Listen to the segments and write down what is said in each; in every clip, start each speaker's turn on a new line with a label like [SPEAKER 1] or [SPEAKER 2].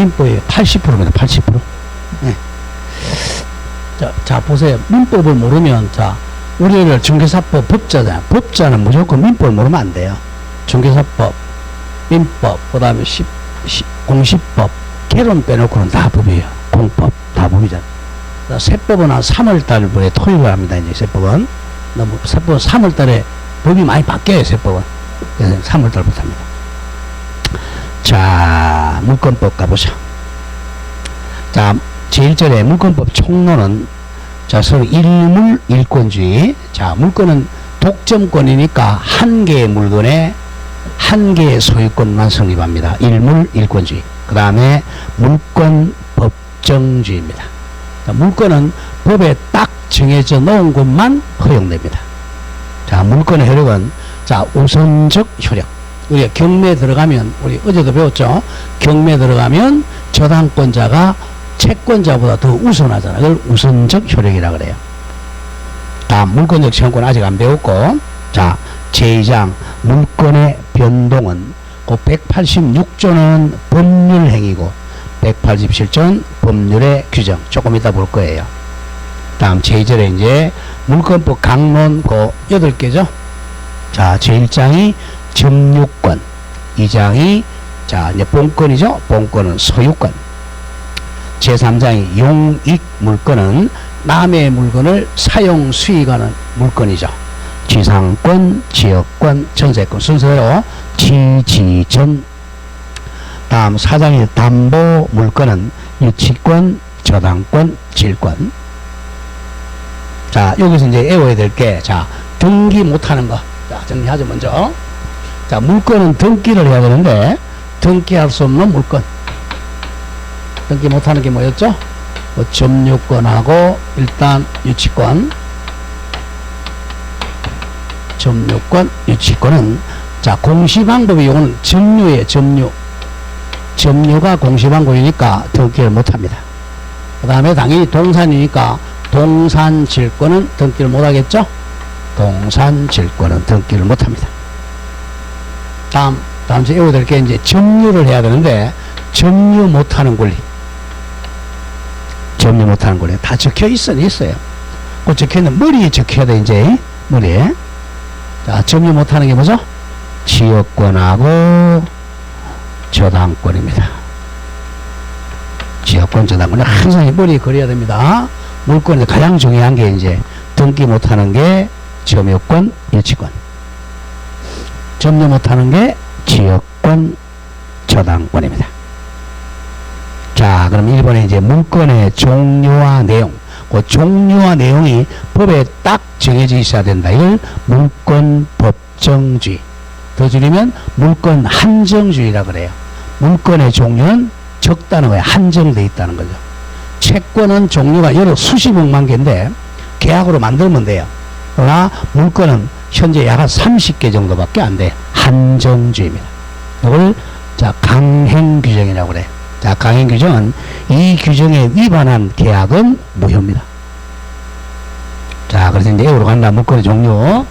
[SPEAKER 1] 민법이 80%입니다. 80%. 네. 자, 보세요. 민법을 모르면, 자, 우리를 정계사법 법자잖아요. 법자는 무조건 민법을 모르면 안 돼요. 정계사법, 민법, 그 다음에 공시법, 개론 빼놓고는 다 법이에요. 공법, 다 법이잖아요. 세법은 한 3월달부에 토요일 합니다. 이제 세법은. 세법은 3월달에 법이 많이 바뀌어요. 세법은. 그래서 3월달부터 합니다. 자, 물권법 가보자. 자, 제1절에 물권법 총론은, 자, 서로 일물 일권주의. 자, 물권은 독점권이니까 한 개의 물건에 한 개의 소유권만 성립합니다. 일물 일권주의. 그 다음에 물권 법정주의입니다. 자, 물권은 법에 딱 정해져 놓은 것만 허용됩니다. 자, 물권의 효력은, 자, 우선적 효력. 우리가 경매에 들어가면, 우리 어제도 배웠죠? 경매에 들어가면 저당권자가 채권자보다 더 우선하잖아요. 그걸 우선적 효력이라 그래요. 다음, 물권적 채권권 아직 안 배웠고, 자, 제2장 물권의 변동은, 그 186조는 법률 행위고 187조는 법률의 규정. 조금 이따 볼 거예요. 다음 제2절에 이제 물권법 강론 그 8개죠. 자, 제1장이 점유권, 2장이 자, 이제 본권이죠. 본권은 소유권. 제3장이 용익 물권은 남의 물건을 사용 수익하는 물건이죠. 지상권, 지역권, 전세권 순서대로 지지전. 다음 4장이 담보 물권은 유치권, 저당권, 질권. 자, 여기서 이제 외워야 될 게, 자, 등기 못하는 거. 자, 정리하죠, 먼저. 자, 물권은 등기를 해야 되는데, 등기할 수 없는 물권. 등기 못하는 게 뭐였죠? 뭐 점유권하고, 일단 유치권. 점유권, 유치권은, 자, 공시방법이 요거는 점유예요, 점유. 점유가 공시방법이니까 등기를 못합니다. 그 다음에 당연히 동산이니까 동산질권은 등기를 못하겠죠? 동산질권은 등기를 못합니다. 다음 주에 외워야 될 게 이제 점유를 해야 되는데, 점유 못하는 권리. 점유 못하는 권리. 다 적혀 있어요. 그 적혀 있는 머리에 적혀야 돼, 이제. 머리에. 자, 점유 못하는 게 뭐죠? 지역권하고 저당권입니다. 지역권, 저당권. 항상 머리에 그려야 됩니다. 물권에서 가장 중요한 게 이제 등기 못하는 게 점유권, 유치권. 점유 못하는 게 지역권, 저당권입니다. 자, 그럼 1번에 이제 물권의 종류와 내용. 그 종류와 내용이 법에 딱 정해져 있어야 된다. 이걸 물권 법정주의. 더 줄이면 물권 한정주의라 그래요. 물권의 종류는 적다는 거예요. 한정되어 있다는 거죠. 채권은 종류가 여러 수십억만 개인데 계약으로 만들면 돼요. 그러나 물권은 현재 약 30개 정도밖에 안 돼요. 한정주의입니다. 이걸 자, 강행규정이라고 그래요. 자, 강행규정은 이 규정에 위반한 계약은 무효입니다. 자, 그래서 이제 외우러 간다. 물권의 종류.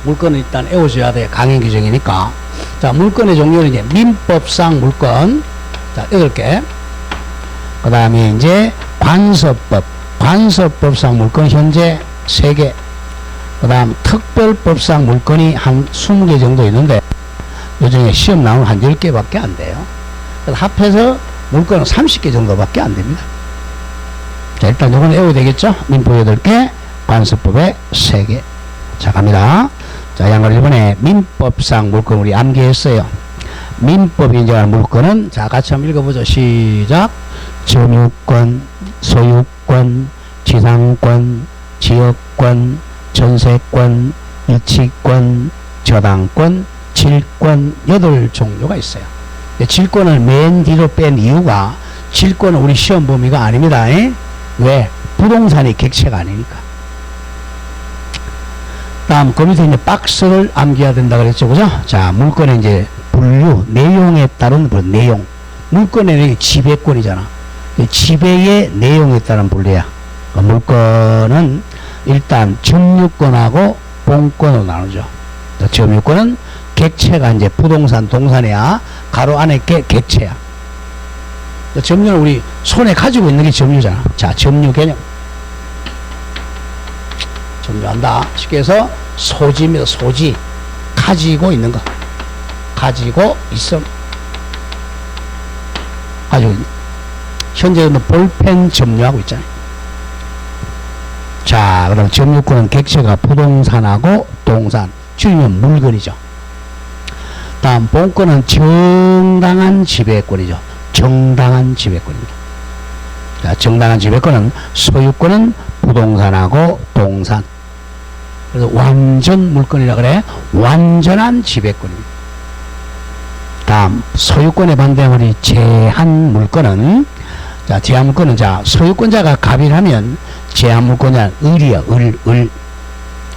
[SPEAKER 1] 물권은 일단 외워줘야 돼요. 강행규정이니까. 자, 물권의 종류는 이제 민법상 물권. 자, 8개. 그 다음에 이제 관서법. 관서법상 물권 현재 3개. 그 다음 특별법상 물권이 한 20개 정도 있는데, 요 중에 시험 나오면 한 10개밖에 안 돼요. 그래서 합해서 물권은 30개 정도밖에 안 됩니다. 자, 일단 요건 외워야 되겠죠? 민법 8개, 관서법에 3개. 자, 갑니다. 자, 양가 1번에 민법상 물권 우리 암기했어요. 민법이 인정하는 물권은, 자, 같이 한번 읽어보죠. 시작. 점유권, 소유권, 지상권, 지역권, 전세권, 유치권, 저당권, 질권 8종류가 있어요. 질권을 맨 뒤로 뺀 이유가, 질권은 우리 시험 범위가 아닙니다. 왜? 부동산이 객체가 아니니까. 다음, 그 밑에 이제 박스를 암기해야 된다 그랬죠. 그죠? 자, 물권의 이제 분류, 내용에 따른 내용. 물권의 내용이 지배권이잖아. 지배의 내용에 따른 분류야. 물권은 일단 점유권하고 본권으로 나누죠. 점유권은 객체가 이제 부동산, 동산이야. 가로 안에 게 객체야. 점유는 우리 손에 가지고 있는 게 점유잖아. 자, 점유 개념. 점유한다. 쉽게 해서 소지입니다. 소지. 가지고 있는 거. 가지고 있음. 가지고 있는. 현재는 볼펜 점유하고 있잖아요. 자, 그럼 점유권은 객체가 부동산하고 동산. 줄이면 물건이죠. 다음 본권은 정당한 지배권이죠. 정당한 지배권입니다. 자, 정당한 지배권은 소유권은 부동산하고 동산. 그래서 완전 물건이라 그래. 완전한 지배권입니다. 다음 소유권에 반대하는 우리 제한 물건은, 자, 제한 물건은, 자, 소유권자가 갑이라면 제한 물건은 을이야. 을.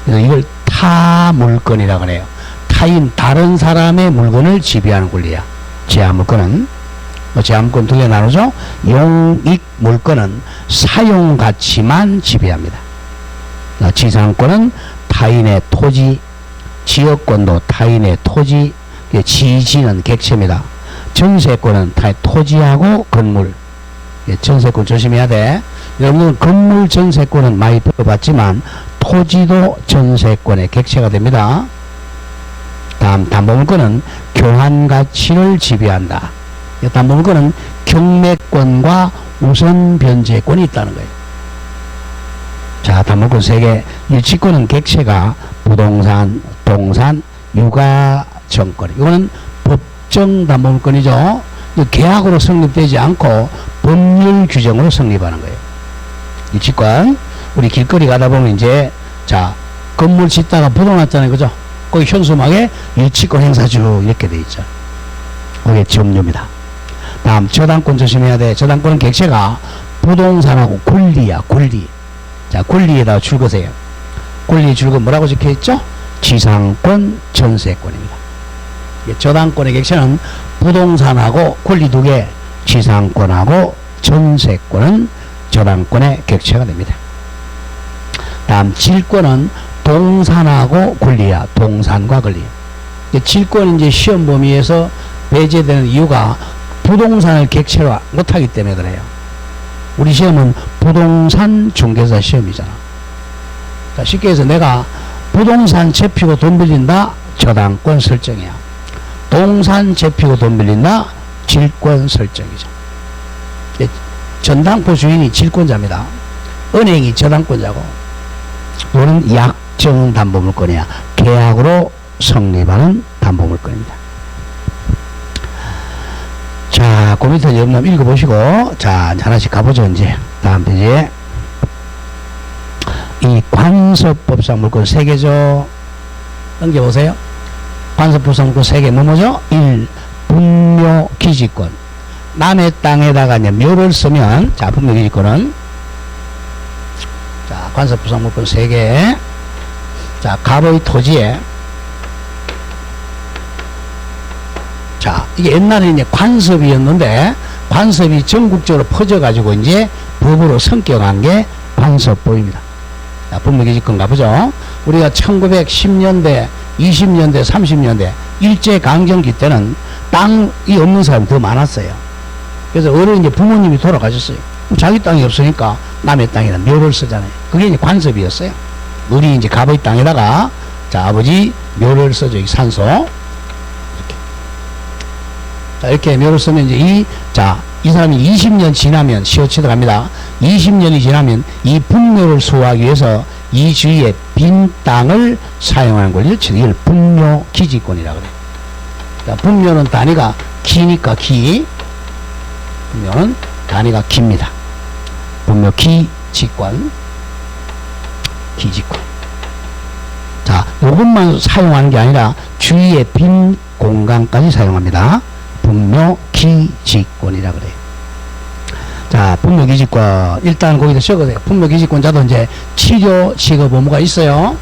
[SPEAKER 1] 그래서 이걸 타 물건이라 그래요. 타인 다른 사람의 물건을 지배하는 권리야. 제한 물건은 제한 물건 두 개 나누죠. 용익 물건은 사용 가치만 지배합니다. 지상권은 타인의 토지, 지역권도 타인의 토지, 지지는 객체입니다. 전세권은 타인 토지하고 건물. 전세권 조심해야 돼. 여러분은 건물 전세권은 많이 들어봤지만 토지도 전세권의 객체가 됩니다. 다음 담보물권은 교환 가치를 지배한다. 담보물권은 경매권과 우선 변제권이 있다는 거예요. 자, 담보물권 3개. 일치권은 객체가 부동산, 동산, 유가정권. 이거는 법정 담보물권이죠. 계약으로 성립되지 않고 법률 규정으로 성립하는 거예요. 일치권. 우리 길거리 가다 보면 이제, 자, 건물 짓다가 부도났잖아요. 그죠? 거기 현수막에 일치권 행사주 이렇게 돼 있죠. 그게 점유입니다. 다음 저당권 조심해야 돼. 저당권은 객체가 부동산하고 권리야. 권리. 자, 권리에다가 줄거세요. 권리 줄거 뭐라고 적혀있죠? 지상권, 전세권입니다. 저당권의 객체는 부동산하고 권리 2개, 지상권하고 전세권은 저당권의 객체가 됩니다. 다음 질권은 동산하고 권리야. 동산과 권리. 질권은 이제 시험 범위에서 배제되는 이유가 부동산을 객체화 못하기 때문에 그래요. 우리 시험은 부동산 중개사 시험이잖아. 자, 쉽게 해서 내가 부동산 제피고 돈 빌린다. 저당권 설정이야. 동산 제피고 돈 빌린다. 질권 설정이죠. 전당포 주인이 질권자입니다. 은행이 저당권자고, 이거는 약정 담보물권이야. 계약으로 성립하는 담보물권입니다. 자, 그 밑에 여러분 읽어보시고, 자, 하나씩 가보죠. 이제 다음 페이지에 이 관습법상 물권 3개죠. 넘겨보세요. 관습법상 물권 3개 뭐죠? 1. 분묘 기지권. 남의 땅에다가 이제 묘를 쓰면, 자, 분묘 기지권은, 자, 관습법상 물권 3개. 자, 갑의 토지에, 자, 이게 옛날에 이제 관습이었는데, 관습이 전국적으로 퍼져가지고 이제 법으로 성격한 게 관습법입니다. 자, 분묘기지권 가보죠. 우리가 1910년대, 20년대, 30년대, 일제강점기 때는 땅이 없는 사람이 더 많았어요. 그래서 어른 이제 부모님이 돌아가셨어요. 자기 땅이 없으니까 남의 땅에다 묘를 쓰잖아요. 그게 이제 관습이었어요. 우리 이제 갑의 땅에다가, 자, 아버지 묘를 써줘. 이 산소. 자, 이렇게 묘를 쓰면 이제 이 사람이 20년 지나면 시효치도 갑니다. 20년이 지나면 이 분묘를 수호하기 위해서 이 주위에 빈 땅을 사용하는 권리를 치는 이걸 분묘 기지권이라고 그래요. 자, 분묘는 단위가 기니까 기. 분묘는 단위가 기입니다. 분묘 기지권. 기지권. 자, 이것만 사용하는 게 아니라 주위에 빈 공간까지 사용합니다. 분묘 기지권이라 그래요. 자, 분묘 기지권. 일단 거기다 적으세요. 분묘 기지권자도 이제 치료 지급 의무가 있어요.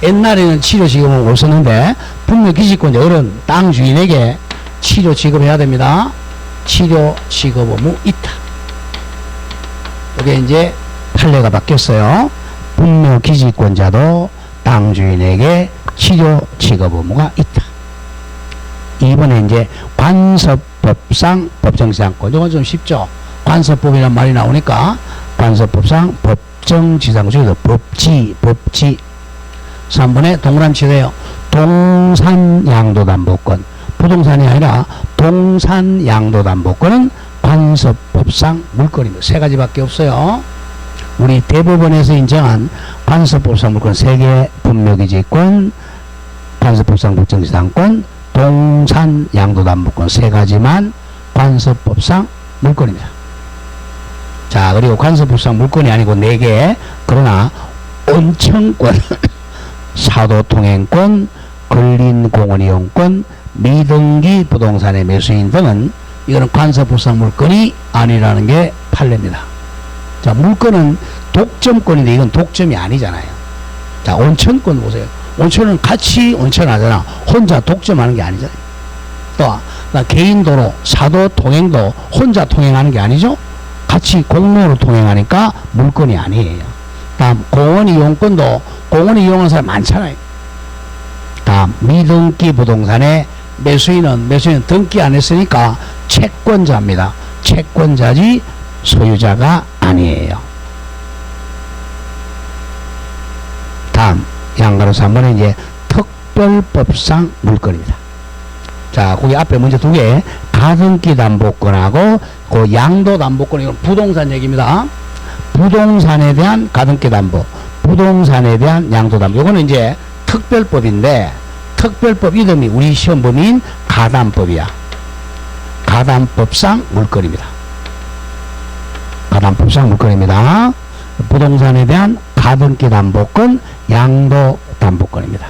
[SPEAKER 1] 옛날에는 치료 지급 의무가 없었는데, 분묘 기지권자 어른 땅 주인에게 치료 지급해야 됩니다. 치료 지급 의무 있다. 이게 이제 판례가 바뀌었어요. 분묘 기지권자도 땅 주인에게 치료 지급 의무가 있다. 이번에 이제 관습법 민법상 법정지상권. 이건 좀 쉽죠. 관서법이란 말이 나오니까 관서법상 법정지상 중에서 법지 3번에 동그라미 치세요. 동산양도담보권. 부동산이 아니라 동산양도담보권은 관서법상 물권입니다. 세 가지밖에 없어요. 우리 대법원에서 인정한 관서법상 물권 3개, 분묘기지권, 관서법상 법정지상권, 동산양도담보권 3가지만 관서법상 물권입니다. 자, 그리고 관서법상 물권이 아니고 4개, 그러나 온천권, 사도통행권, 근린공원이용권, 미등기 부동산의 매수인 등은 이거는 관서법상 물권이 아니라는 게 판례입니다. 자, 물권은 독점권인데 이건 독점이 아니잖아요. 자, 온천권 보세요. 온천은 같이 온천하잖아. 혼자 독점하는 게 아니잖아요. 또 개인도로 사도 통행도 혼자 통행하는 게 아니죠. 같이 공로로 통행하니까 물권이 아니에요. 다음 공원 이용권도 공원 이용하는 사람 많잖아요. 다음 미등기 부동산의 매수인은 등기 안 했으니까 채권자입니다. 채권자지 소유자가 아니에요. 다음 양가로 3번은 이제 특별법상 물권입니다. 자, 거기 앞에 문제 2개, 가등기 담보권하고 그 양도 담보권, 이건 부동산 얘기입니다. 부동산에 대한 가등기 담보, 부동산에 대한 양도 담보. 이거는 이제 특별법인데, 특별법 이름이 우리 시험 범위인 가담법이야. 가담법상 물권입니다. 가담법상 물권입니다. 부동산에 대한 가등기 담보권, 양도 담보권입니다.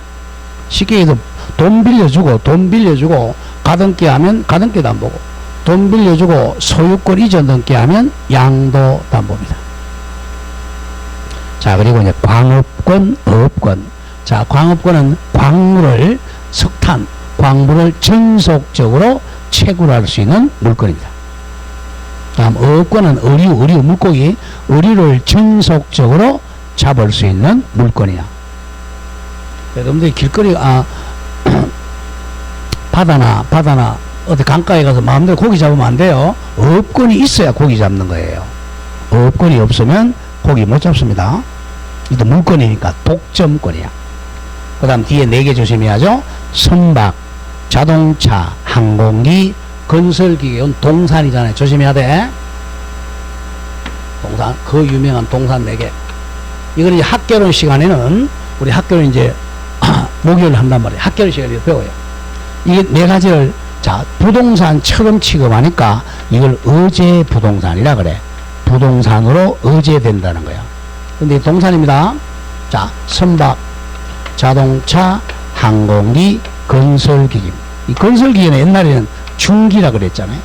[SPEAKER 1] 쉽게 해서 돈 빌려주고 가등기 하면 가등기 담보고, 돈 빌려주고 소유권 이전 등기하면 양도 담보입니다. 자, 그리고 이제 광업권, 어업권. 자, 광업권은 광물을, 석탄, 광물을 전속적으로 채굴할 수 있는 물건입니다. 다음 어업권은 의류, 물고기, 의류를 전속적으로 잡을 수 있는 물건이야. 여러분들이 길거리, 바다나, 어디 강가에 가서 마음대로 고기 잡으면 안 돼요. 어업권이 있어야 고기 잡는 거예요. 어업권이 없으면 고기 못 잡습니다. 이도 물건이니까 독점권이야. 그 다음 뒤에 4개 조심해야죠. 선박, 자동차, 항공기, 건설기계, 이건 동산이잖아요. 조심해야 돼. 동산, 그 유명한 동산 4개. 이거는 이제 학개론 시간에는, 우리 학개론 이제 목요일 한단 말이에요. 학개론 시간에 배워요. 이게 4가지를, 자, 부동산처럼 취급하니까 이걸 의제 부동산이라 그래. 부동산으로 의제된다는 거야. 근데 동산입니다. 자, 선박, 자동차, 항공기, 건설기기. 이 건설기기는 옛날에는 중기라 그랬잖아요.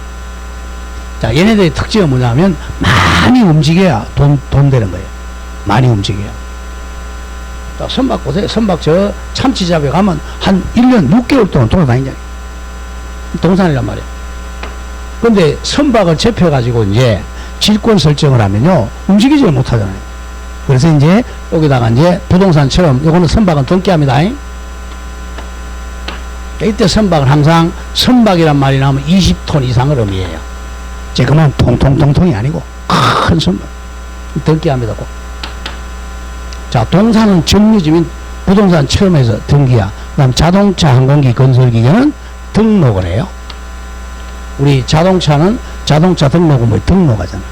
[SPEAKER 1] 자, 얘네들의 특징은 뭐냐면 많이 움직여야 돈 되는 거예요. 많이 움직여야. 자, 선박 보세요. 선박 저 참치 잡에 가면 한 1년 6개월 동안 돌아다니잖아요. 동산이란 말이에요. 근데 선박을 접혀가지고 이제 질권 설정을 하면요, 움직이지를 못하잖아요. 그래서 이제 여기다가 이제 부동산처럼 요거는 선박은 등기합니다. 이때 선박은 항상 선박이란 말이 나오면 20톤 이상을 의미해요. 그만 통통통통이 아니고 큰 선박 등기합니다. 자, 동산은 정류지민 부동산처럼 해서 등기야. 그 다음 자동차, 항공기, 건설기계는 등록을 해요. 우리 자동차는 자동차 등록은 뭐 등록하잖아.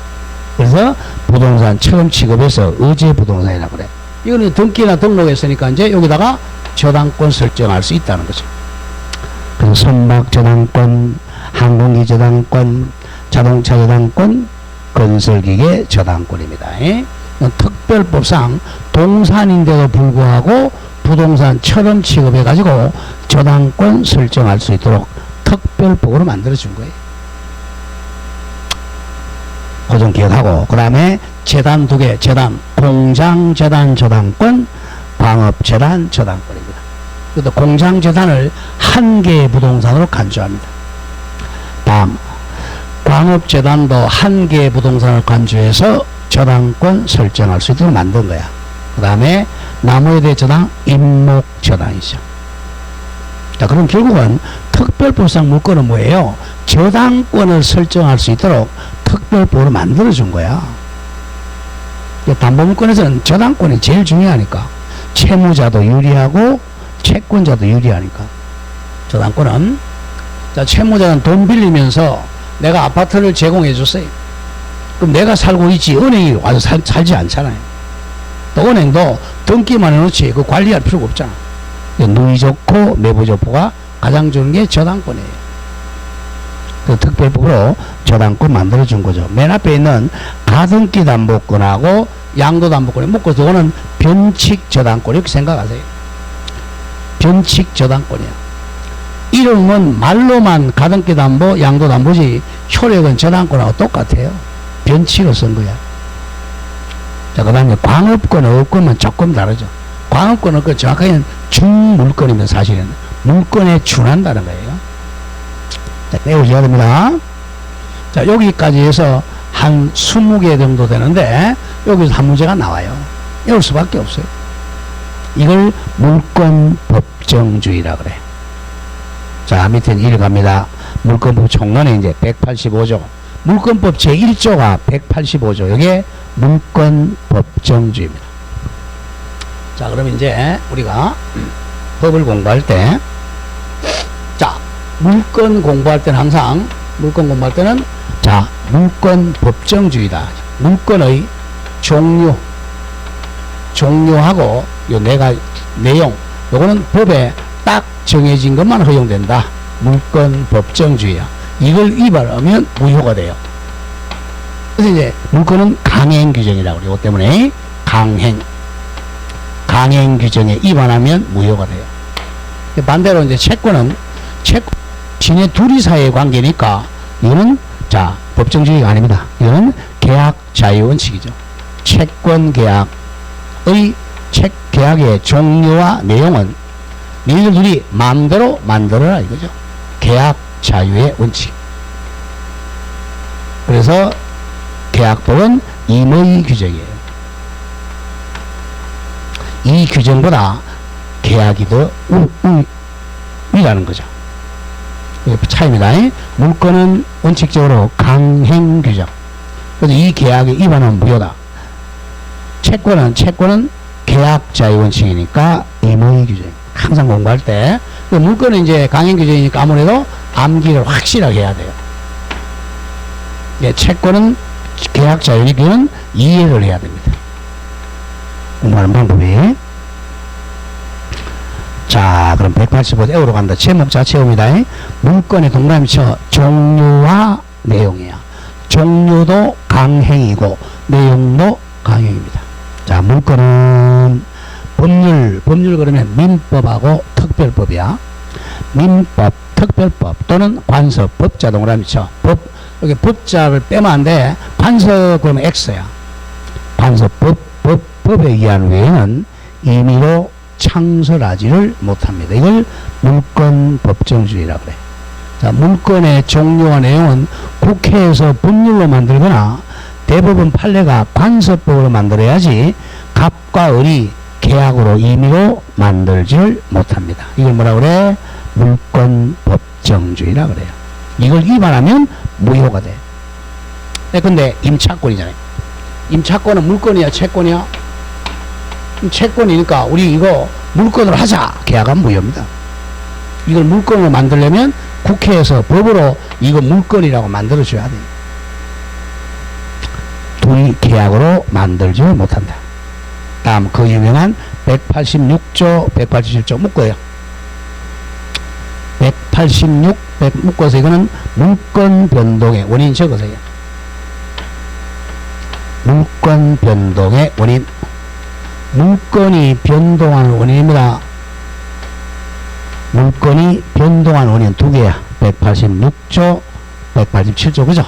[SPEAKER 1] 그래서 부동산 처음 취급해서 의제 부동산이라고 그래. 이거는 등기나 등록했으니까 이제 여기다가 저당권 설정할 수 있다는 거죠. 그리고 선박 저당권, 항공기 저당권, 자동차 저당권, 건설기계 저당권입니다. 특별법상 동산인데도 불구하고 부동산처럼 취급해가지고 저당권 설정할 수 있도록 특별법으로 만들어준 거예요. 그 점 기억하고, 그 다음에 재단 2개, 재단, 공장재단 저당권, 광업재단 저당권입니다. 그래도 공장재단을 1개의 부동산으로 간주합니다. 다음, 광업재단도 1개의 부동산을 간주해서 저당권 설정할 수 있도록 만든 거야. 그 다음에 나무에 대해 저당, 임목저당이죠. 자, 그럼 결국은 특별법상 물건은 뭐예요? 저당권을 설정할 수 있도록 특별법으로 만들어준 거야. 담보물권에서는 저당권이 제일 중요하니까. 채무자도 유리하고 채권자도 유리하니까. 저당권은, 자, 채무자는 돈 빌리면서 내가 아파트를 제공해 줬어요. 그럼 내가 살고 있지 은행이 와서 살지 않잖아요. 또 은행도 등기만 해놓지 그 관리할 필요가 없잖아. 누이 좋고 매부 좋고가 가장 좋은 게 저당권이에요. 그 특별법으로 저당권 만들어준 거죠. 맨 앞에 있는 가등기 담보권하고 양도 담보권에 묶어서 이거는 변칙 저당권 이렇게 생각하세요. 변칙 저당권이야. 이름은 말로만 가등기 담보, 양도 담보지 효력은 저당권하고 똑같아요. 변칙을 쓴 거야. 자, 그 다음에 광업권, 어업권은 조금 다르죠. 광업권은 그 정확하게는 중물권이면 사실은 물권에 준한다는 거예요. 자, 외우셔야 됩니다. 자, 여기까지 해서 한 20개 정도 되는데 여기서 한 문제가 나와요. 외울 수밖에 없어요. 이걸 물권 법정주의라 그래. 자, 밑에는 읽어갑니다. 물권법 총론에 이제 185조. 물권법 제1조가 185조. 이게 물권 법정주의입니다. 자, 그럼 이제 우리가 법을 공부할 때, 자, 물권 공부할 때는 항상, 물권 공부할 때는, 자, 물권 법정주의다. 물권의 종류하고, 요 내용, 요거는 법에 딱 정해진 것만 허용된다. 물권 법정주의야. 이걸 위반하면 무효가 돼요. 그래서 이제 물권은 강행 규정이라고 그래요. 이것 때문에 강행 규정에 위반하면 무효가 돼요. 반대로 이제 채권은 지네 둘이 사이의 관계니까 이거는 자 법정주의가 아닙니다. 이거는 계약 자유 원칙이죠. 채권 계약의 계약의 종류와 내용은 너희들 둘이 마음대로 만들어라 이거죠. 계약 자유의 원칙. 그래서 계약법은 임의 규정이에요. 이 규정보다 계약이 더 위라는 거죠. 차이입니다. 물권은 원칙적으로 강행 규정. 그래서 이 계약에 위반하면 무효다. 채권은 계약 자유 원칙이니까 임의 규정. 항상 공부할 때 물권은 이제 강행 규정이니까 아무래도 암기를 확실하게 해야 돼요. 예, 채권은 계약 자유니까 이해를 해야 됩니다. 공부하는 방법이. 자, 그럼 185 에어로 간다. 제목 자체입니다. 물권의 동그라미 쳐 종류와 내용이야. 종류도 강행이고 내용도 강행입니다. 자, 물권은 법률 그러면 민법하고 특별법이야. 민법, 특별법 또는 관습, 법자 동그라미 쳐. 여기 법자를 빼면 안 돼. 관습 그러면 X야. 관습, 법에 의한 외에는 임의로 창설하지를 못합니다. 이걸 물권 법정주의라고 그래. 자, 물권의 종류와 내용은 국회에서 법률로 만들거나 대법원 판례가 관습법으로 만들어야지 갑과 을이 계약으로 임의로 만들지를 못합니다. 이걸 뭐라 그래? 물권 법정주의라 그래요. 이걸 위반하면 무효가 돼. 근데 임차권이잖아요. 임차권은 물권이야, 채권이야? 채권이니까 우리 이거 물권으로 하자. 계약하면 무효입니다. 이걸 물권으로 만들려면 국회에서 법으로 이거 물권이라고 만들어줘야 돼. 둘이 계약으로 만들지 못한다. 다음 그 유명한 186조, 187조 묶어요. 186, 100 묶어서 이거는 물권 변동의 원인 적으세요. 물권 변동의 원인. 물권이 변동하는 원인입니다. 물권이 변동하는 원인 두 개야. 186조, 187조, 그죠?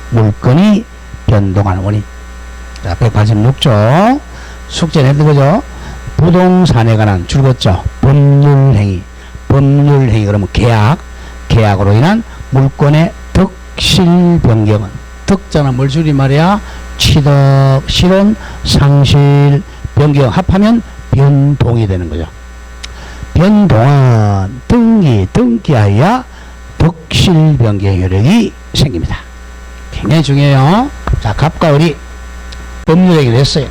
[SPEAKER 1] 물권이 변동하는 원인. 자, 186조. 숙제 냈던 거죠? 부동산에 관한 줄거죠. 법률행위. 법률행위 그러면 계약으로 인한 물권의 득실 변경은 득자는 뭘 줄이 말이야? 취득, 실혼, 상실, 변경 합하면 변동이 되는 거죠. 변동은 등기하여 덕실 변경 효력이 생깁니다. 굉장히 중요해요. 자, 갑과 을이 법률행위를 했어요.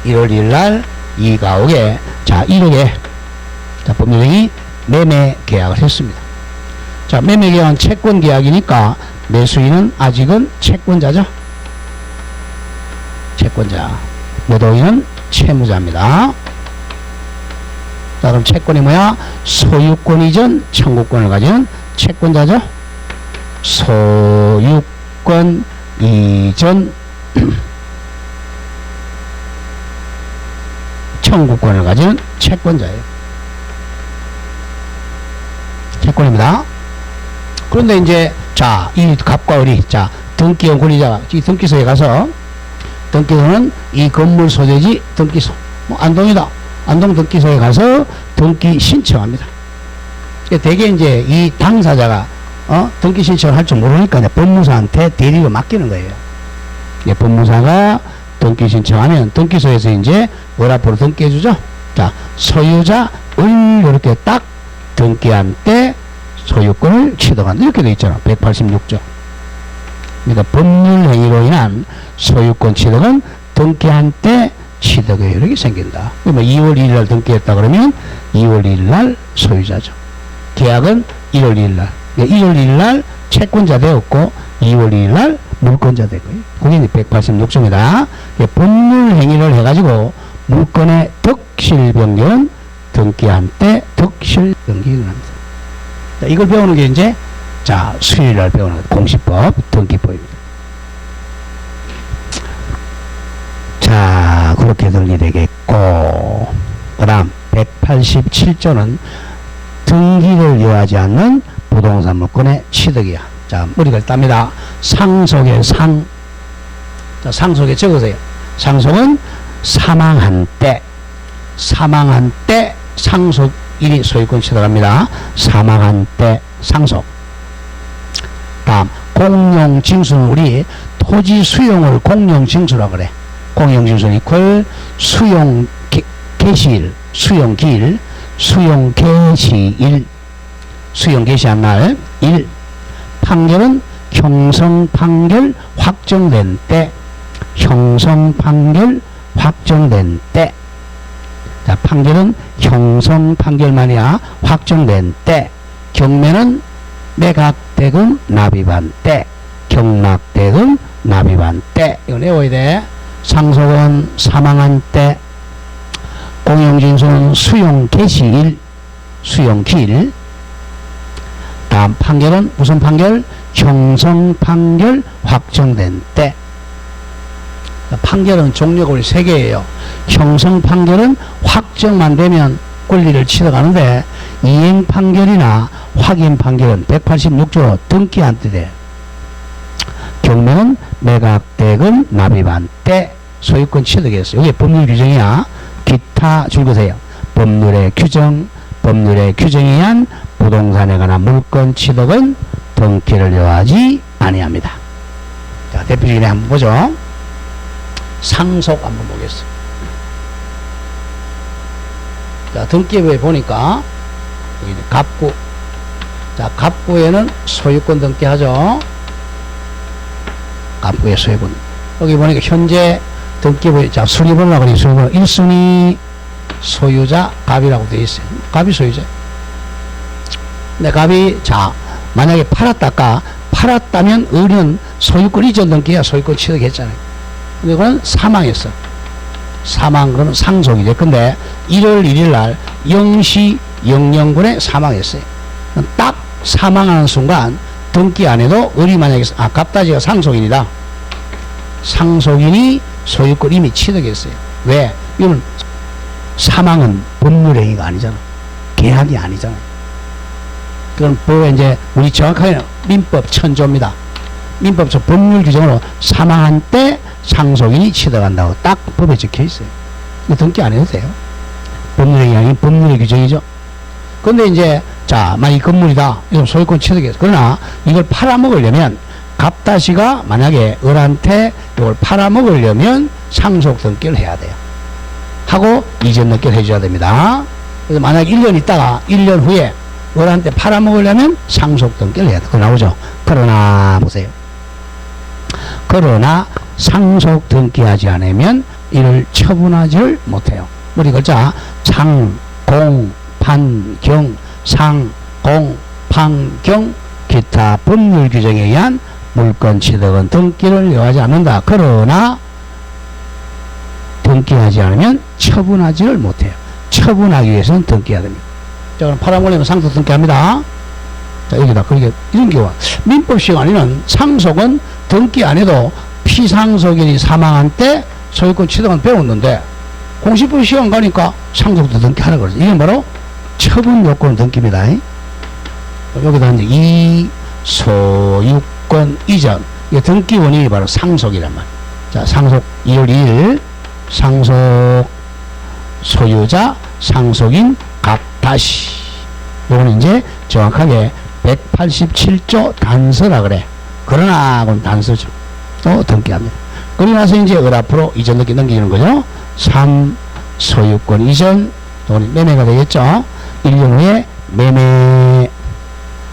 [SPEAKER 1] 1월 1일 날 이 가옥에 자 1억에 자 법률행위 매매 계약을 했습니다. 자, 매매 계약은 채권 계약이니까 매수인은 아직은 채권자죠. 채권자. 매도인은 채무자입니다. 자, 그럼 채권이 뭐야? 소유권 이전 청구권을 가진 채권자죠. 소유권 이전 청구권을 가진 채권자예요. 채권입니다. 그런데 이제 자, 이 갑과 을이 자, 등기형 권리자가 이 등기소에 가서 등기소는 이 건물 소재지 등기소 뭐 안동이다. 안동 등기소에 가서 등기 신청합니다. 대개 이제 이 당사자가 등기 신청을 할 줄 모르니까 이제 법무사한테 대리로 맡기는 거예요. 법무사가 등기 신청하면 등기소에서 이제 월 앞으로 등기해주죠. 자, 소유자 을 이렇게 딱 등기한 때 소유권을 취득한다. 이렇게 돼 있잖아. 186조. 그러니까 법률행위로 인한 소유권 취득은 등기한 때 취득의 효력이 생긴다. 그러면 2월 2일 날 등기했다 그러면 2월 2일 날 소유자죠. 계약은 1월 2일 날. 1월 2일 날 채권자 되었고 2월 2일 날 물권자 되고요. 그게 186조입니다. 법률행위를 해가지고 물권의 덕실 변경은 등기한 때 덕실 변경이 일어납니다. 자, 이걸 배우는 게 이제 자, 수요일 날 배우는 공시법 등기법입니다. 자, 그렇게 정리되겠고, 그 다음 187조는 등기를 요하지 않는 부동산 물권의 취득이야. 자, 머리가 땁니다. 상속의 상. 자, 상속에 적으세요. 상속은 사망한 때 상속인이 소유권 취득합니다. 사망한 때 상속. 다음 공용징수는 우리 토지 수용을 공용징수라고 그래. 공용징수는 이퀄 수용 개시일, 수용기일, 수용 개시일, 수용 개시한 날 1. 판결은 형성 판결 확정된 때, 형성 판결 확정된 때. 자, 판결은 형성 판결만이야. 확정된 때. 경매는 매각대금 납입한 때, 경락대금 납입한 때. 이거 외워야 돼. 상속은 사망한 때, 공용징수는 수용 개시일, 수용 기일. 다음 판결은 무슨 판결? 형성 판결 확정된 때. 판결은 종류가 우리 3개예요. 형성 판결은 확정만 되면 권리를 취득하는데 이행 판결이나 확인 판결은 186조 등기한 때. 경매는 매각대금 납입한 때 소유권 취득했어요. 이게 법률 규정이야. 기타 줄거세요. 법률의 규정, 법률의 규정에 의한 부동산에 관한 물권 취득은 등기를 요하지 아니합니다. 자, 대표적인 예 한번 보죠. 상속 한번 보겠습니다. 자, 등기부에 보니까 여기 갑구. 자, 갑구에는 소유권 등기하죠. 갑구의 소유권. 여기 보니까 현재 등기부에 자, 수리번호라고 하니 수리번호 1순위 소유자 갑이라고 되어 있어요. 갑이 소유자. 근데 갑이 자, 만약에 팔았다면 을은 소유권 이전 등기야. 소유권 취득했잖아요. 근데 이거는 사망했어. 사망, 그러면 상속이죠. 근데 1월 1일 날 0시 00분에 사망했어요. 딱 사망하는 순간 등기 안 해도 을이 만약에 갑다지가 상속인이다. 상속인이 소유권 이미 취득했어요. 왜? 이건 사망은 법률행위가 아니잖아. 계약이 아니잖아요. 그건 법에 이제 우리 정확하게 민법 천조입니다. 민법적 법률 규정으로 사망한 때 상속인이 취득한다고 딱 법에 적혀 있어요. 등기 안 해도 돼요. 법률행위 아닌 법률의 규정이죠. 근데 이제 자, 만약 이 건물이다. 이건 소유권 취득했어. 그러나 이걸 팔아먹으려면 갑다시가 만약에 을한테 이걸 팔아먹으려면 상속 등기를 해야 돼요. 하고 이전 등기를 해줘야 됩니다. 그래서 만약 1년 있다가 1년 후에 을한테 팔아먹으려면 상속 등기를 해야 돼. 그거 나오죠. 그러나 보세요. 그러나 상속 등기하지 않으면 이를 처분하지를 못해요. 우리 글자 상, 공, 판, 경, 상, 공, 판, 경 기타 법률 규정에 의한 물건 취득은 등기를 요하지 않는다. 그러나 등기하지 않으면 처분하지를 못해요. 처분하기 위해서는 등기해야 됩니다. 자, 그럼 팔아먹으려면 상속 등기합니다. 자, 여기다. 그러니까 이런 경우 민법 시간에는 상속은 등기 안 해도 피상속인이 사망한 때 소유권 취득은 배웠는데 공시법 시간 가니까 상속도 등기하라 그러죠. 이게 바로 처분 요건 등기입니다. 여기다 이제 이 소유권 이전, 이 등기 원인이 바로 상속이란 말이에요. 자, 상속 2월 2일 상속 소유자 상속인 각다시. 요거는 이제 정확하게 187조 단서라 그래. 그러나 그건 단서죠. 또 등기합니다. 그러고 나서 이제 을 앞으로 이전 등기 넘기는 거죠. 3. 소유권 이전 또는 매매가 되겠죠. 1년 후에 매매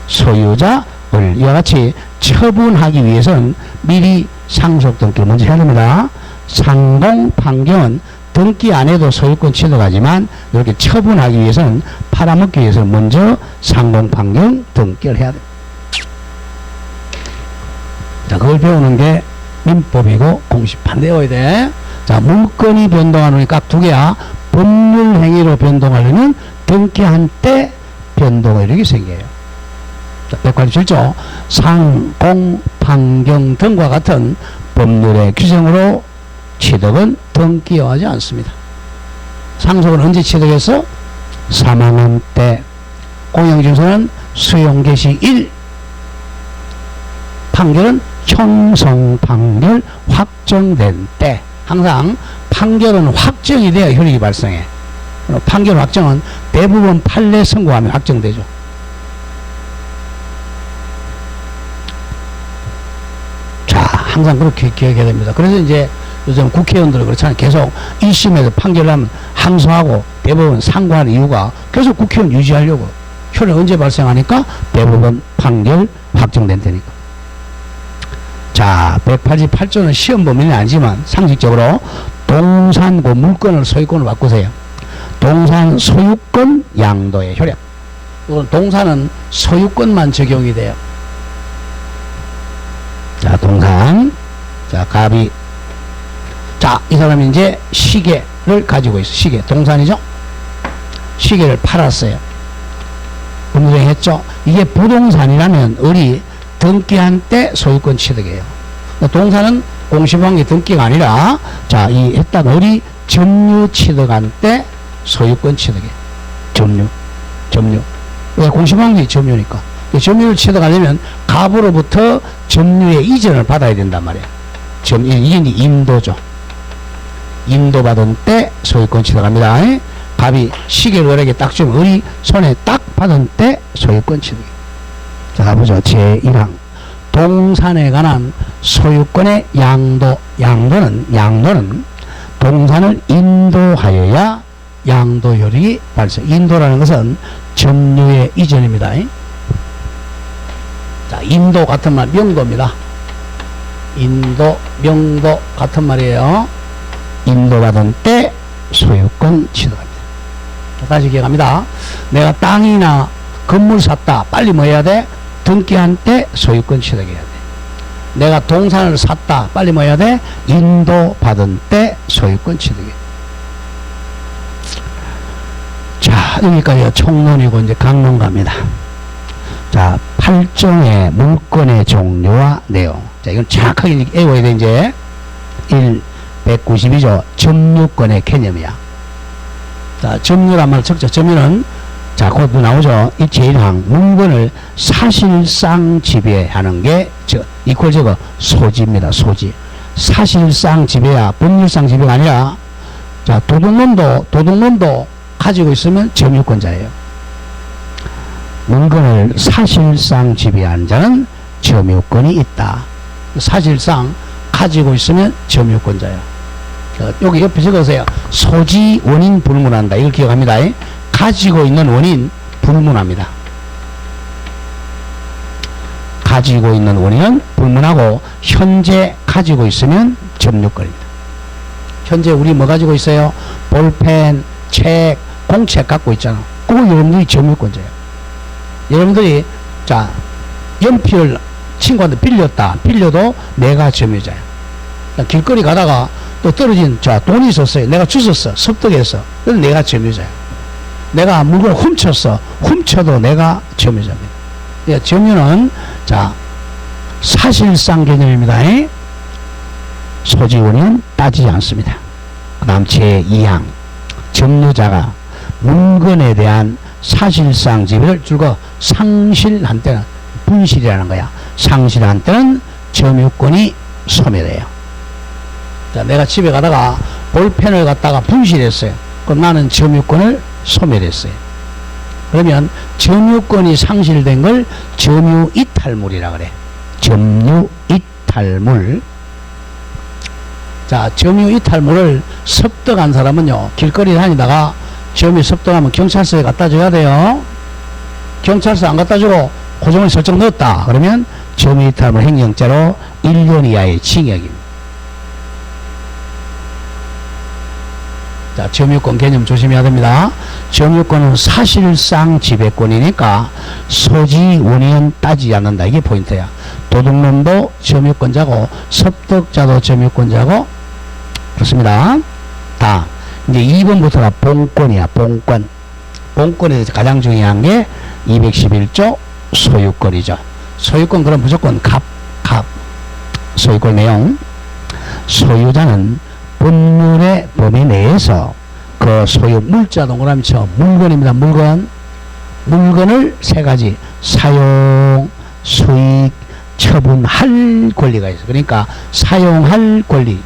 [SPEAKER 1] 소유자 을 이와 같이 처분하기 위해서는 미리 상속 등기를 먼저 해야 됩니다. 상공 판경은 등기 안 해도 소유권 취득하지만 이렇게 처분하기 위해서는 팔아먹기 위해서 먼저 상공 판경 등기를 해야 됩니다. 자, 그걸 배우는 게 민법이고 공시판 배워야 돼. 자, 물건이 변동하는 각 두 개야. 법률 행위로 변동하려면 등기한 때 변동의력이 생겨요. 자, 187조 상, 공, 판경 등과 같은 법률의 규정으로 취득은 등기요하지 않습니다. 상속은 언제 취득해서? 사망한 때. 공영증서는 수용 개시 1. 판결은 형성 판결 확정된 때. 항상 판결은 확정이 돼야 효력이 발생해. 판결 확정은 대부분 판례 선고하면 확정되죠. 자, 항상 그렇게 기억해야 됩니다. 그래서 이제 요즘 국회의원들은 그렇잖아요. 계속 1심에서 판결하면 항소하고 대법원 상고하는 이유가 계속 국회의원 유지하려고. 효력 언제 발생하니까? 대법원 판결 확정된다니까. 자, 188조는 시험 범위는 아니지만 상식적으로 동산고 물건을 소유권을 바꾸세요. 동산 소유권 양도의 효력. 이건 동산은 소유권만 적용이 돼요. 자, 동산. 자, 갑이. 자, 이 사람이 이제 시계를 가지고 있어. 시계. 동산이죠? 시계를 팔았어요. 검증했죠? 이게 부동산이라면 을이 등기한 때 소유권 취득이에요. 동산은 공시방기 등기가 아니라, 자, 이 했던 을이 점유 취득한 때 소유권 취득이에요. 점유. 왜? 공시방기 점유니까. 점유를 취득하려면 갑으로부터 점유의 이전을 받아야 된단 말이에요. 이게 인도죠. 인도받은 때 소유권 취득합니다. 갑이 시계를 을에게 딱 주면 을이 손에 딱 받은 때 소유권 취득이에요. 자, 가보죠. 제1항. 동산에 관한 소유권의 양도는 동산을 인도하여야 양도 효력이 발생. 인도라는 것은 점유의 이전입니다. 자, 인도 같은 말 명도입니다. 인도, 명도 같은 말이에요. 인도받은 때 소유권 취득합니다. 다시 기억합니다. 내가 땅이나 건물 샀다. 빨리 뭐 해야 돼? 등기한 때 소유권 취득해야 돼. 내가 동산을 샀다. 빨리 뭐 해야 돼? 인도받은 때 소유권 취득해. 자, 여기까지 총론이고 이제 강론 갑니다. 자, 8종의 물건의 종류와 내용. 자, 이건 정확하게 외워야 돼, 이제. 192조 점유권의 개념이야. 자, 점유란 말 적죠. 점유는, 자, 곧 나오죠. 이 제1항. 물건을 사실상 지배하는 게, 이퀄 저거 소지입니다. 소지. 사실상 지배야. 법률상 지배가 아니라, 자, 도둑놈도 가지고 있으면 점유권자예요. 물건을 사실상 지배한 자는 점유권이 있다. 사실상 가지고 있으면 점유권자야. 여기 옆에 적으세요. 소지 원인 불문한다. 이걸 기억합니다. 가지고 있는 원인 불문합니다. 가지고 있는 원인은 불문하고 현재 가지고 있으면 점유권입니다. 현재 우리 뭐 가지고 있어요? 볼펜, 책, 공책 갖고 있잖아. 그거 여러분들이 점유권자예요. 여러분들이 자 연필을 친구한테 빌려도 내가 점유자야. 길거리 가다가 또 떨어진 자 돈이 있었어요. 내가 주웠어. 습득했어. 그래서 내가 점유자야. 내가 물건을 훔쳐도 내가 점유자입니다. 그러니까 점유는 자 사실상 개념입니다. 소지원은 따지지 않습니다. 그 다음 제2항 점유자가 물건에 대한 사실상 지배를 줄거 상실한 때는 분실이라는 거야. 상실한 때는 점유권이 소멸해요. 자, 내가 집에 가다가 볼펜을 갖다가 분실했어요. 그럼 나는 점유권을 소멸했어요. 그러면 점유권이 상실된 걸 점유이탈물이라 그래. 점유이탈물. 자, 점유이탈물을 습득한 사람은요, 길거리 다니다가 점유 습득하면 경찰서에 갖다 줘야 돼요. 경찰서 안 갖다 주고 고정을 설정 넣었다. 그러면 점유이탈물 행령죄로 1년 이하의 징역입니다. 자, 점유권 개념 조심해야 됩니다. 점유권은 사실상 지배권이니까 소지 원인은 따지지 않는다. 이게 포인트야. 도둑놈도 점유권자고 섭득자도 점유권자고 그렇습니다. 다 이제 2번부터가 본권이야. 본권. 본권에서 가장 중요한 게 211조 소유권이죠. 소유권 그럼 무조건 갑. 소유권 내용. 소유자는 법률의 범위 내에서 그 소유 물자 동그라미 쳐 물건입니다. 물건을 세 가지 사용, 수익, 처분할 권리가 있어. 그러니까 사용할 권리,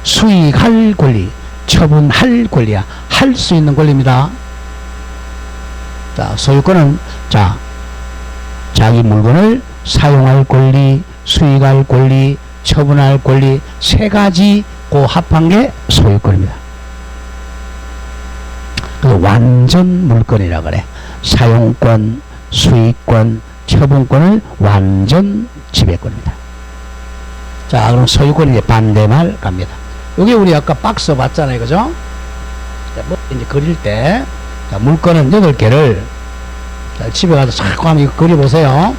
[SPEAKER 1] 수익할 권리, 처분할 권리야. 할 수 있는 권리입니다. 자, 소유권은 자 자기 물건을 사용할 권리, 수익할 권리, 처분할 권리 세 가지 그 합한 게 소유권입니다. 그래서 완전 물건이라 그래. 사용권, 수익권, 처분권을 완전 지배권입니다. 자, 그럼 소유권이 이제 반대말 갑니다. 여기 우리 아까 박스 봤잖아요. 그죠? 자, 뭐 이제 그릴 때, 자, 물건은 8개를, 자, 집에 가서 싹 하면 이거 그려보세요.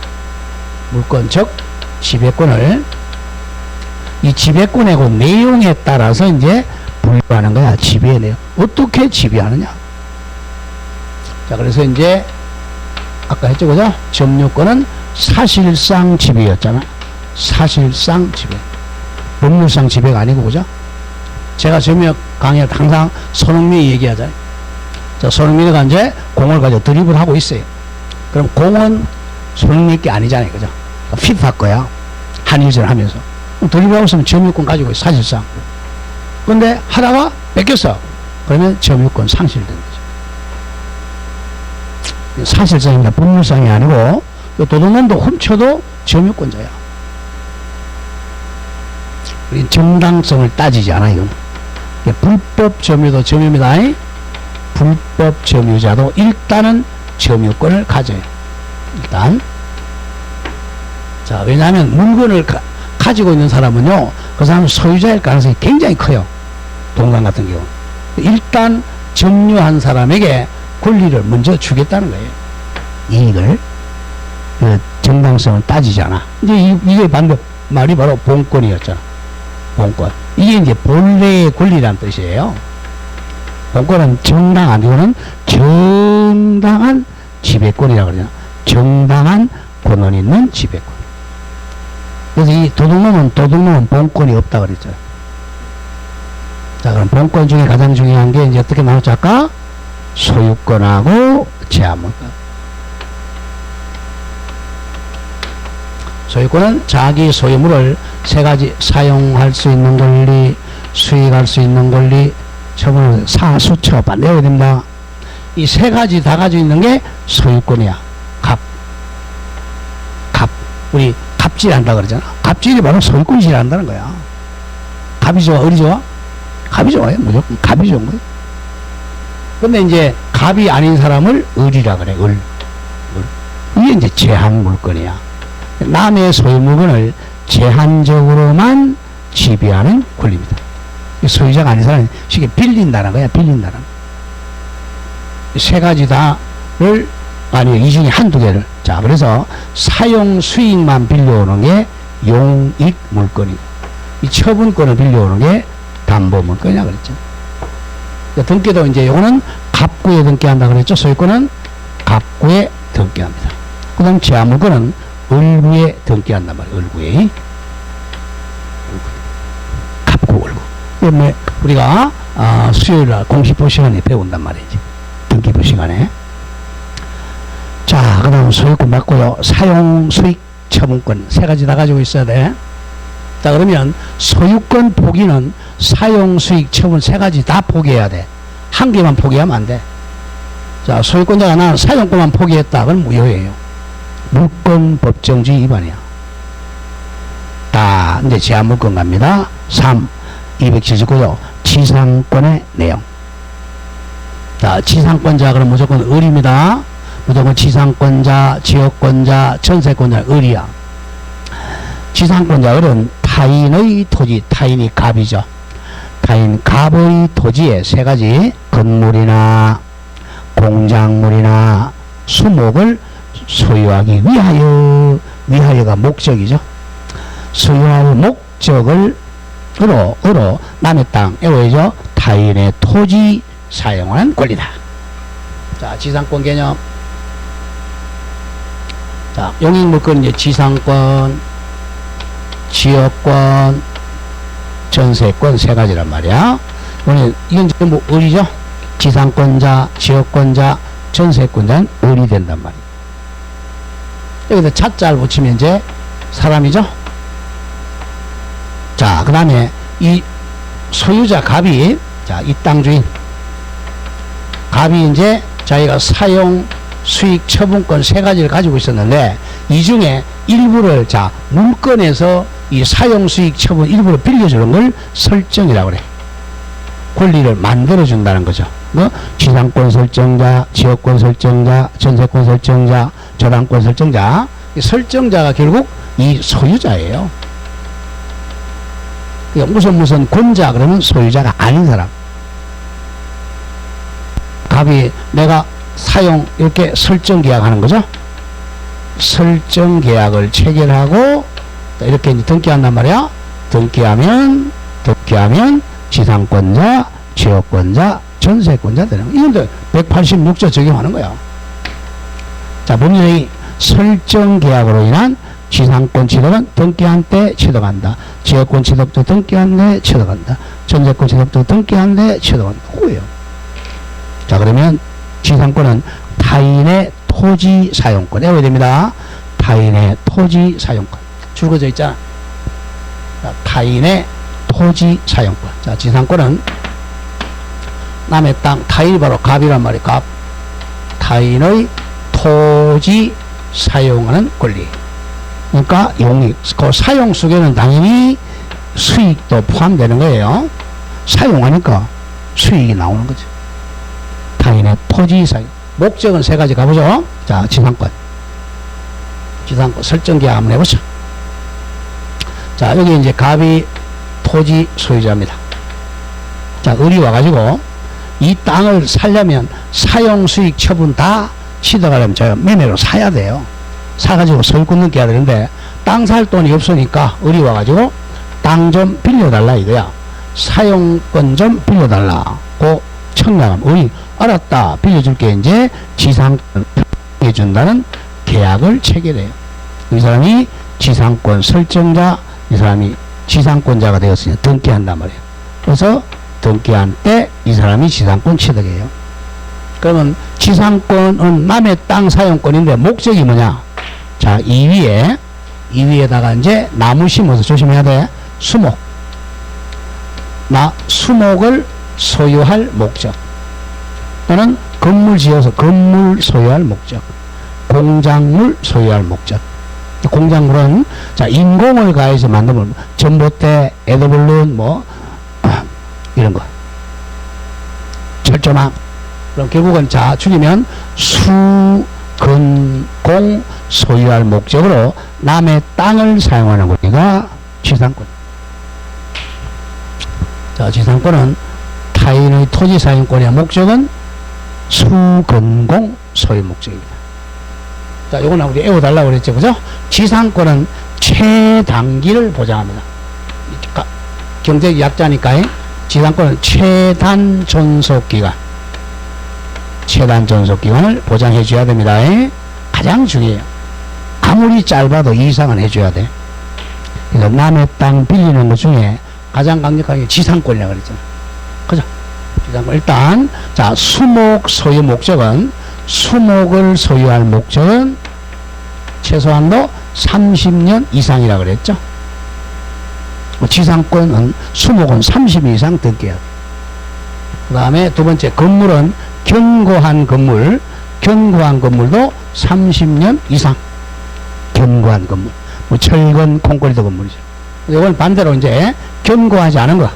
[SPEAKER 1] 물건, 즉, 지배권을, 이 지배권하고 내용에 따라서 이제 분류하는 거야. 지배의 내용. 어떻게 지배하느냐. 자, 그래서 이제, 아까 했죠. 그죠? 점유권은 사실상 지배였잖아. 사실상 지배. 법률상 지배가 아니고, 그죠? 제가 점유 강의할 때 항상 손흥민이 얘기하잖아요. 자, 손흥민이가 이제 공을 가지고 드리블 하고 있어요. 그럼 공은 손흥민 게 아니잖아요. 그죠? 피파 거야. 한일전 하면서. 드리블하고 있으면 점유권 가지고 있어. 사실상. 근데 하다가 뺏겼어. 그러면 점유권 상실된 거죠. 사실상입니다. 법률상이 아니고 도둑놈도 훔쳐도 점유권자야. 우리 정당성을 따지지 않아. 이건 불법 점유도 점유입니다. 불법 점유자도 일단은 점유권을 가져요. 일단. 자, 왜냐하면 물건을 가지고 있는 사람은요, 그 사람은 소유자일 가능성이 굉장히 커요. 동강 같은 경우. 일단 점유한 사람에게 권리를 먼저 주겠다는 거예요. 이익을. 정당성을 따지지 않아. 이제 이게 반대 말이 바로 본권이었잖아. 본권. 이게 이제 본래의 권리란 뜻이에요. 본권은 정당한, 이거는 정당한 지배권이라고 그러잖아. 정당한 권한 있는 지배권. 그래서 이 도둑놈은 본권이 없다 그랬잖아요. 자, 그럼 본권 중에 가장 중요한 게 이제 어떻게 나왔죠? 아까 소유권하고 제한물권. 소유권은 자기 소유물을 세 가지 사용할 수 있는 권리, 수익할 수 있는 권리, 처분을 사수처 반대해야 됩니다. 이 세 가지 다 가지고 있는 게 소유권이야. 우리 갑질한다 그러잖아. 갑질이 바로 소유권 질한다는 거야. 갑이 좋아, 을이 좋아? 갑이 좋아요. 무조건 갑이 좋은 거예요. 근데 이제 갑이 아닌 사람을 을이라 그래. 을. 이게 이제 제한 물건이야. 남의 소유 물건을 제한적으로만 지배하는 권리입니다. 소유자가 아닌 사람이 쉽게 빌린다는 거야. 빌린다는 거. 세 가지 다를 아니 이 중에 한두 개를. 자, 그래서 사용 수익만 빌려오는 게 용익 물건이고 이 처분권을 빌려오는 게 담보 물건이라 그랬죠. 등기도 이제 요거는 갑구에 등기한다 그랬죠. 소유권은 갑구에 등기합니다. 그 다음 제한 물건은 을구에 등기한단 말이에요. 을구에. 갑구, 을구. 그러면 우리가 수요일날 공시법 시간에 배운단 말이지. 등기법 시간에. 자, 그 다음 소유권 맞고요. 사용 수익 처분권 세 가지 다 가지고 있어야 돼. 자, 그러면 소유권 포기는 사용 수익 처분 세 가지 다 포기해야 돼. 한 개만 포기하면 안 돼. 자, 소유권자가 나는 사용권만 포기했다. 그럼 무효예요. 물권 법정주의 위반이야. 다 이제 제한 물권 갑니다. 3, 279조 지상권의 내용. 자, 지상권자 그럼 무조건 을입니다. 무조건 지상권자, 지역권자, 전세권자 을이야. 지상권자 을은 타인의 토지, 타인이 갑이죠. 타인 갑의 토지에 세 가지 건물이나 공작물이나 수목을 소유하기 위하여가 목적이죠. 소유할 목적을 으로 남의 땅, 에워이죠. 타인의 토지 사용하는 권리다. 자, 지상권 개념. 자, 용익물권은 이제 지상권, 지역권, 전세권 세 가지란 말이야. 이건 전부 을이죠. 지상권자, 지역권자, 전세권자는 을이 된단 말이야. 여기다 자자를 붙이면 이제 사람이죠. 자, 그 다음에 이 소유자 갑이, 자, 이 땅 주인 갑이 이제 자기가 사용 수익 처분권 세 가지를 가지고 있었는데 이 중에 일부를 자 물건에서 이 사용 수익 처분 일부를 빌려주는 걸 설정이라고 그래. 권리를 만들어 준다는 거죠. 뭐 지상권 설정자, 지역권 설정자, 전세권 설정자, 저당권 설정자. 이 설정자가 결국 이 소유자예요. 그러니까 무슨 권자 그러면 소유자가 아닌 사람. 갑이 내가 사용 이렇게 설정 계약하는 거죠. 설정 계약을 체결하고 이렇게 이제 등기한단 말이야. 등기하면 지상권자, 지역권자, 전세권자 되는 거. 이건 186조 적용하는 거야. 자, 법률의 설정 계약으로 인한 지상권 취득은 등기한 때 취득한다. 지역권 취득도 등기한 때 취득한다. 전세권 취득도 등기한 때 취득한다. 그거예요. 자, 그러면 지상권은 타인의 토지 사용권. 외워야 됩니다. 타인의 토지 사용권. 줄거져 있잖아. 자, 타인의 토지 사용권. 자, 지상권은 남의 땅, 타인이 바로 갑이란 말이에요. 갑. 타인의 토지 사용하는 권리. 그러니까 용익. 그 사용 속에는 당연히 수익도 포함되는 거예요. 사용하니까 수익이 나오는 거죠. 타인의 토지 사용. 목적은 세 가지 가보죠. 자, 지상권. 지상권 설정 계약 한번 해보죠. 자, 여기 이제 갑이 토지 소유자입니다. 자, 을이 와가지고 이 땅을 살려면 사용 수익 처분 다 취득하려면 제가 매매로 사야 돼요. 사가지고 소유권 넣게 해야 되는데 땅 살 돈이 없으니까 을이 와가지고 땅 좀 빌려달라 이거야. 사용권 좀 빌려달라고 청약하면 을이 알았다 빌려줄게 이제 지상권 해준다는 계약을 체결해요. 이 사람이 지상권 설정자, 이 사람이 지상권자가 되었으니 등기한단 말이에요. 그래서 등기한 때 이 사람이 지상권 취득해요. 그러면 지상권은 남의 땅 사용권인데 목적이 뭐냐? 자, 이 위에다가 이제 나무 심어서 조심해야 돼. 수목. 수목을 소유할 목적. 또는 건물 지어서 건물 소유할 목적. 공작물 소유할 목적. 공작물은 자, 인공을 가해서 만들면 전봇대, 에드블룬 뭐 이런 거. 철조망. 그럼 결국은 자, 줄이면 수, 근, 공, 소유할 목적으로 남의 땅을 사용하는 권리가 지상권. 자, 지상권은 타인의 토지 사용권의 목적은 수건공 소유 목적입니다. 자, 요건 우리 외워달라고 그랬죠, 그죠? 지상권은 최단기를 보장합니다. 경제적 약자니까 지상권은 최단 존속기간, 최단 존속기간을 보장해 줘야 됩니다. 가장 중요해요. 아무리 짧아도 이 이상은 해줘야 돼. 그래서 남의 땅 빌리는 것 중에 가장 강력하게 지상권이라고 그랬잖아. 그죠? 지상권. 일단, 자, 수목 소유 목적은, 수목을 소유할 목적은 최소한도 30년 이상이라고 그랬죠. 지상권은, 수목은 30년 이상 덮게야 돼. 그 다음에 두 번째, 건물은 견고한 건물, 견고한 건물도 30년 이상. 견고한 건물. 뭐 철근, 콘크리트 건물이죠. 이건 반대로 이제 견고하지 않은 거.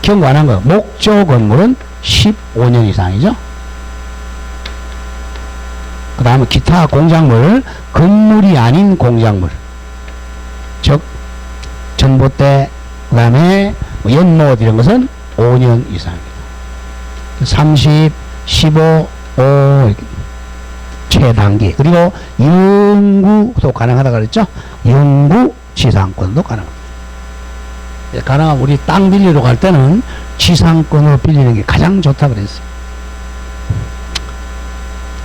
[SPEAKER 1] 견고한 거. 목조 건물은 15년 이상이죠. 그 다음에 기타 공작물, 건물이 아닌 공작물. 즉, 전봇대, 그 다음에 연못 이런 것은 5년 이상입니다. 30, 15, 5, 이렇게. 최단기. 그리고 영구도 가능하다고 그랬죠? 영구 지상권도 가능합니다. 가능하면 우리 땅 빌리러 갈 때는 지상권으로 빌리는 게 가장 좋다고 그랬어요.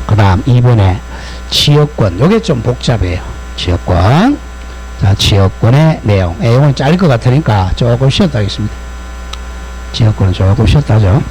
[SPEAKER 1] 그 다음 2번에 지역권. 요게 좀 복잡해요. 지역권. 자, 지역권의 내용은 짧을 것 같으니까 조금 쉬었다 하겠습니다. 지역권은 조금 쉬었다 하죠.